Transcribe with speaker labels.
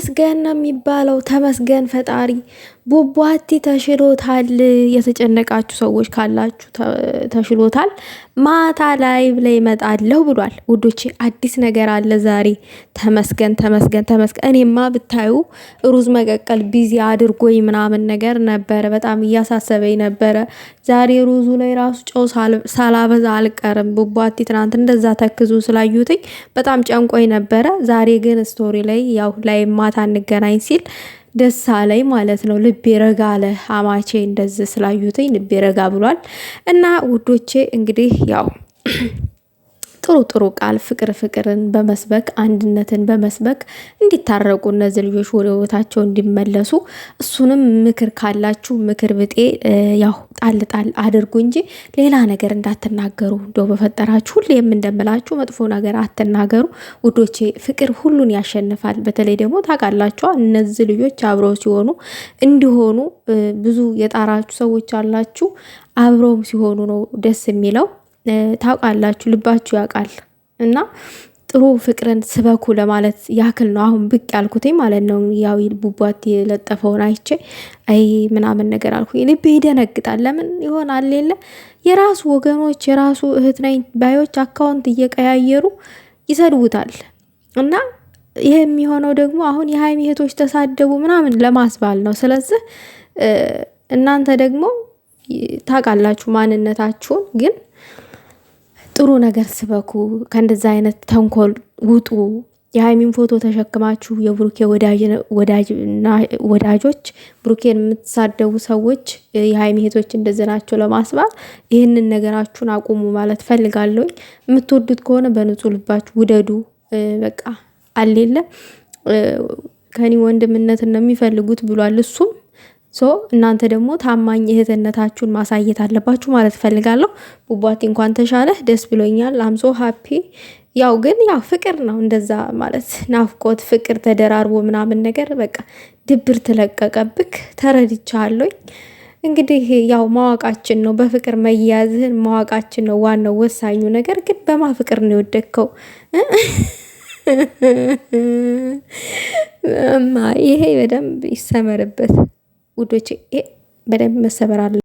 Speaker 1: ተመስገን ነው የሚባለው። ተመስገን ፈጣሪ። ቡቡቲ ተሽሎታል። የተጨነቃችሁ ሰዎች ካላችሁ ተሽሎታል። ማታ ላይቭ ላይ እመጣለሁ ብሏል። ውዶቼ አዲስ ነገር አለ ዛሬ። ተመስገን ተመስገን ተመስገን። እኔማ ብታዩ ሩዝ መቀቀል ቢዚ አድርጎኝ ምናምን ነገር ነበረ። በጣም እያሳሰበኝ ነበረ። ዛሬ ሩዙ ላይ ራሱ ጨው ሳላበዛ አልቀርም። ቡቡቲ ትናንት እንደዛ ተክዙ ስላዩትኝ በጣም ጨንቆኝ ነበረ። ዛሬ ግን ስቶሪ ላይ ያው ላይ ማታ እንገናኝ ሲል ደስ አለኝ ማለት ነው። ልቤ ረጋ አለ። አማቼ እንደዚህ ስላዩትኝ ልቤ ረጋ ብሏል። እና ውዶቼ እንግዲህ ያው ጥሩ ጥሩ ቃል ፍቅርን በመስበክ አንድነትን በመስበክ እንዲታረቁ እነዚህ ልጆች ወደ ህይወታቸው እንዲመለሱ እሱንም ምክር ካላችሁ ምክር ብጤ ያው ጣል አድርጉ እንጂ ሌላ ነገር እንዳትናገሩ። እንደው በፈጠራችሁ ሁሌም እንደምላችሁ መጥፎ ነገር አትናገሩ ውዶቼ። ፍቅር ሁሉን ያሸንፋል። በተለይ ደግሞ ታውቃላችሁ እነዚህ ልጆች አብረው ሲሆኑ እንዲሆኑ ብዙ የጣራችሁ ሰዎች አላችሁ። አብረውም ሲሆኑ ነው ደስ የሚለው። ታውቃላችሁ ልባችሁ ያውቃል። እና ጥሩ ፍቅርን ስበኩ ለማለት ያክል ነው አሁን ብቅ ያልኩትኝ ማለት ነው። ያው ቡቡቲ የለጠፈውን አይቼ አይ ምናምን ነገር አልኩኝ። ልቤ ይደነግጣል። ለምን ይሆናል የለ የራሱ ወገኖች የራሱ እህት ነኝ ባዮች አካውንት እየቀያየሩ ይሰድቡታል። እና ይሄ የሚሆነው ደግሞ አሁን የሀይሚ እህቶች ተሳደቡ ምናምን ለማስባል ነው። ስለዚህ እናንተ ደግሞ ታውቃላችሁ ማንነታችሁን። ግን ጥሩ ነገር ስበኩ። ከእንደዛ አይነት ተንኮል ውጡ። የሀይሚን ፎቶ ተሸክማችሁ የብሩኬ ወዳጆች ብሩኬን የምትሳደቡ ሰዎች የሀይሚ እህቶች እንደዚህ ናቸው ለማስባል ይህንን ነገራችሁን አቁሙ ማለት ፈልጋለሁኝ። የምትወዱት ከሆነ በንጹህ ልባችሁ ውደዱ። በቃ አሌለ ከኒ ወንድምነትን ነው የሚፈልጉት ብሏል እሱም። እናንተ ደግሞ ታማኝ እህትነታችሁን ማሳየት አለባችሁ ማለት ፈልጋለሁ። ቡቡቲ እንኳን ተሻለህ ደስ ብሎኛል። አምሶ ሃፒ። ያው ግን ያው ፍቅር ነው እንደዛ ማለት ናፍቆት ፍቅር ተደራርቦ ምናምን ነገር በቃ ድብር ተለቀቀብክ ተረድቻለሁኝ። እንግዲህ ያው ማወቃችን ነው በፍቅር መያዝህን ማወቃችን ነው ዋናው ወሳኙ ነገር። ግን በማ ፍቅር ነው የወደቅከው? ይሄ በደንብ ይሰመርበት ውዶቼ። በደንብ መሰበር አለ።